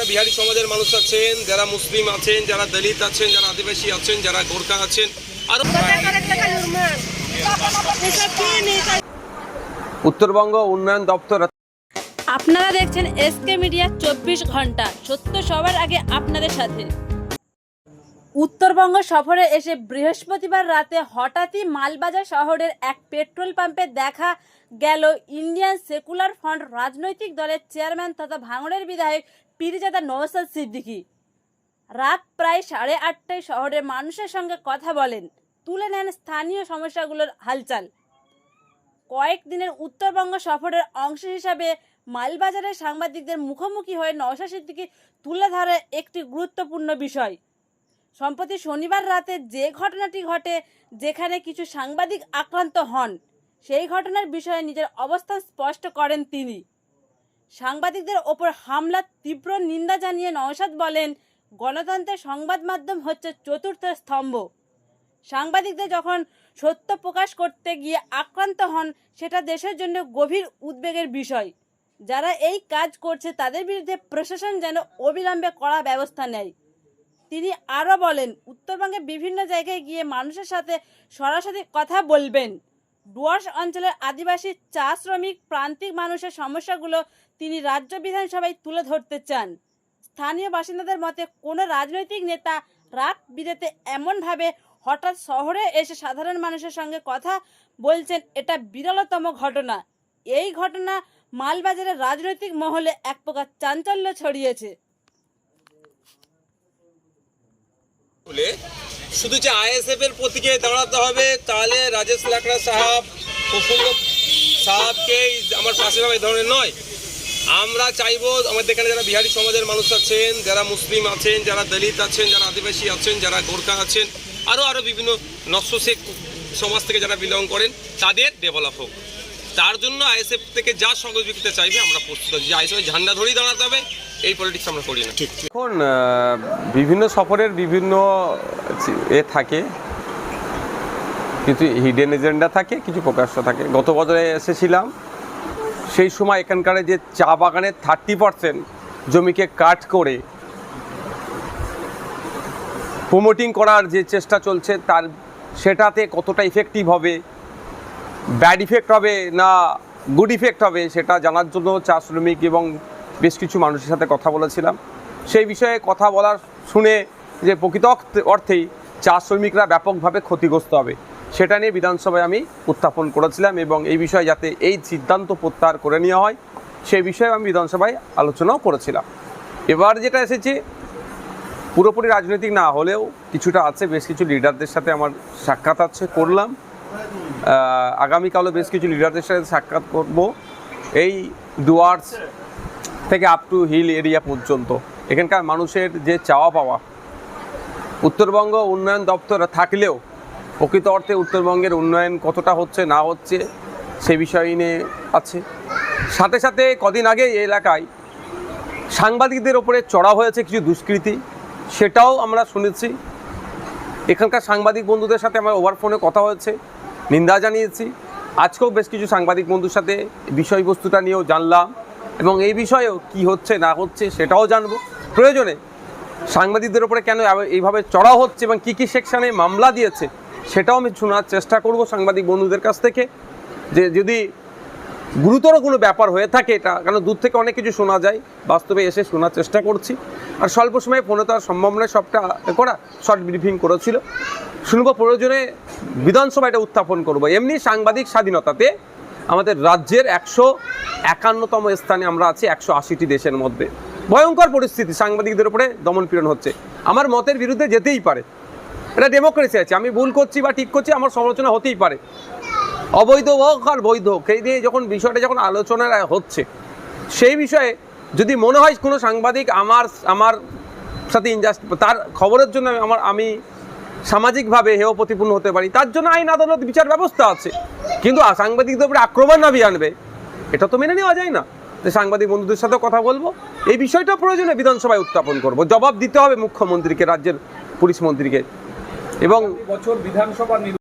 যারা বিহারি সমাজের মানুষ আছেন, যারা মুসলিম আছেন, যারা দলিত আছেন, যারা আদিবাসী আছেন, যারা গোর্খা আছেন, আর উত্তরবঙ্গ উন্নয়ন দপ্তর। আপনারা দেখছেন এসকে মিডিয়া 24 ঘন্টা, সত্য সবার আগে আপনাদের সাথে। উত্তরবঙ্গ সফরে এসে বৃহস্পতিবার রাতে হঠাৎই মালবাজার শহরের এক পেট্রোল পাম্পে দেখা গেল ইন্ডিয়ান সেকুলার ফ্রন্ট রাজনৈতিক দলের চেয়ারম্যান তথা ভাঙড়ের বিধায়ক পীরজাদা নওশাদ সিদ্দিকী। রাত প্রায় 8:30টায় শহরের মানুষের সঙ্গে কথা বলেন, তুলে নেন স্থানীয় সমস্যাগুলোর হালচাল। কয়েকদিনের উত্তরবঙ্গ সফরের অংশ হিসাবে মালবাজারের সাংবাদিকদের মুখোমুখি হয়ে নওশাদ সিদ্দিকী তুলে ধরে একটি গুরুত্বপূর্ণ বিষয়। সম্প্রতি শনিবার রাতে যে ঘটনাটি ঘটে, যেখানে কিছু সাংবাদিক আক্রান্ত হন, সেই ঘটনার বিষয়ে নিজের অবস্থান স্পষ্ট করেন তিনি। সাংবাদিকদের ওপর হামলার তীব্র নিন্দা জানিয়ে নওশাদ বলেন, গণতন্ত্রের সংবাদ মাধ্যম হচ্ছে চতুর্থ স্তম্ভ। সাংবাদিকদের যখন সত্য প্রকাশ করতে গিয়ে আক্রান্ত হন, সেটা দেশের জন্য গভীর উদ্বেগের বিষয়। যারা এই কাজ করছে তাদের বিরুদ্ধে প্রশাসন যেন অবিলম্বে কড়া ব্যবস্থা নেয়। তিনি আরও বলেন, উত্তরবঙ্গে বিভিন্ন জায়গায় গিয়ে মানুষের সাথে সরাসরি কথা বলবেন। ডুয়ার্স অঞ্চলের আদিবাসী, চা শ্রমিক, প্রান্তিক মানুষের সমস্যাগুলো তিনি রাজ্য বিধানসভায় তুলে ধরতে চান। স্থানীয় বাসিন্দাদের মতে, কোনো রাজনৈতিক নেতা রাত বিরেতে এমনভাবে হঠাৎ শহরে এসে সাধারণ মানুষের সঙ্গে কথা বলছেন, এটা বিরলতম ঘটনা। এই ঘটনা মালবাজারের রাজনৈতিক মহলে এক প্রকার চাঞ্চল্য ছড়িয়েছে। শুধু যে আইএসএফ এর প্রতীকে দাঁড়াতে হবে, তাহলে রাজেশ লাকড়া সাহেব, প্রফুল্ল সাহেবকে আমার পাশে এই ধরনের নয়। আমরা চাইবো আমাদের এখানে যারা বিহারি সমাজের মানুষ আছেন, যারা মুসলিম আছেন, যারা দলিত আছেন, যারা আদিবাসী আছেন, যারা গোর্খা আছেন, আরও বিভিন্ন নস্যশেখ সমাজ থেকে যারা বিলং করেন, তাদের ডেভেলপ হোক। তার জন্য আইএসএফ থেকে যা সহযোগিতা চাইবে আমরা প্রস্তুত আছি। যে আইএসএফ ঝান্ডা ধরেই দাঁড়াতে হবে, এই পলিটিক্স আমরা করি না। এখন বিভিন্ন সফরের বিভিন্ন থাকে, কিছু হিডেন এজেন্ডা থাকে, কিছু প্রকাশ্য থাকে। গত বছরে এসেছিলাম, সেই সময় এখানকার যে চা বাগানের 30% জমিকে কাট করে প্রমোটিং করার যে চেষ্টা চলছে, তার সেটাতে কতটা ইফেক্টিভ হবে, ব্যাড ইফেক্ট হবে না গুড ইফেক্ট হবে, সেটা জানার জন্য চা শ্রমিক এবং বেশ কিছু মানুষের সাথে কথা বলেছিলাম। সেই বিষয়ে কথা বলার শুনে যে প্রকৃত অর্থেই চা শ্রমিকরা ব্যাপকভাবে ক্ষতিগ্রস্ত হবে, সেটা নিয়ে বিধানসভায় আমি উত্থাপন করেছিলাম এবং এই বিষয়ে যাতে এই সিদ্ধান্ত প্রত্যাহার করে নেওয়া হয়, সেই বিষয়ে আমি বিধানসভায় আলোচনাও করেছিলাম। এবার যেটা এসেছে, পুরোপুরি রাজনৈতিক না হলেও কিছুটা আছে। বেশ কিছু লিডারদের সাথে আমার সাক্ষাৎ করলাম। আগামীকালও বেশ কিছু লিডারদের সাথে সাক্ষাৎ করব। এই ডুয়ার্স থেকে আপ টু হিল এরিয়া পর্যন্ত এখানকার মানুষের যে চাওয়া পাওয়া, উত্তরবঙ্গ উন্নয়ন দপ্তর থাকলেও প্রকৃত অর্থে উত্তরবঙ্গের উন্নয়ন কতটা হচ্ছে না হচ্ছে সে বিষয় নিয়ে আছে। সাথে সাথে কদিন আগে এই এলাকায় সাংবাদিকদের ওপরে চড়া হয়েছে কিছু দুষ্কৃতী, সেটাও আমরা শুনেছি। এখানকার সাংবাদিক বন্ধুদের সাথে আমার ওভার ফোনে কথা হয়েছে, নিন্দা জানিয়েছি। আজকেও বেশ কিছু সাংবাদিক বন্ধুর সাথে বিষয়বস্তুটা নিয়েও জানলাম এবং এই বিষয়েও কি হচ্ছে না হচ্ছে সেটাও জানবো। প্রয়োজনে সাংবাদিকদের ওপরে কেন এইভাবে চড়া হচ্ছে এবং কী কী সেকশানে মামলা দিয়েছে সেটাও আমি শোনার চেষ্টা করব সাংবাদিক বন্ধুদের কাছ থেকে, যে যদি গুরুতর কোনো ব্যাপার হয়ে থাকে এটা, কারণ দূর থেকে অনেক কিছু শোনা যায়, বাস্তবে এসে শোনার চেষ্টা করছি। আর স্বল্প সময়ে ফোনে তো আর সম্ভব নয় সবটা করা, শর্ট ব্রিফিং করেছিল, শুনবো। প্রয়োজনে বিধানসভা এটা উত্থাপন করবো। এমনি সাংবাদিক স্বাধীনতাতে আমাদের রাজ্যের 151তম স্থানে আমরা আছি 180টি দেশের মধ্যে। ভয়ঙ্কর পরিস্থিতি, সাংবাদিকদের উপরে দমনপীড়ন হচ্ছে। আমার মতের বিরুদ্ধে যেতেই পারে, এটা ডেমোক্রেসি আছে। আমি ভুল করছি বা ঠিক করছি, আমার সমালোচনা হতেই পারে, অবৈধ হোক আর বৈধ হোক। এই দিয়ে যখন বিষয়টা যখন আলোচনা হচ্ছে, সেই বিষয়ে যদি মনে হয় কোনো সাংবাদিক আমার সাথে ইনজাস্ট, তার খবরের জন্য আমি সামাজিকভাবে হেয় প্রতিপূর্ণ হতে পারি, তার জন্য আইন আদালত বিচার ব্যবস্থা আছে। কিন্তু সাংবাদিকদের উপরে আক্রমণ নাবি আনবে, এটা তো মেনে নেওয়া যায় না। যে সাংবাদিক বন্ধুদের সাথেও কথা বলবো, এই বিষয়টা প্রয়োজনে বিধানসভায় উত্থাপন করব। জবাব দিতে হবে মুখ্যমন্ত্রীকে, রাজ্যের পুলিশ মন্ত্রীকে। এবং বছর বিধানসভা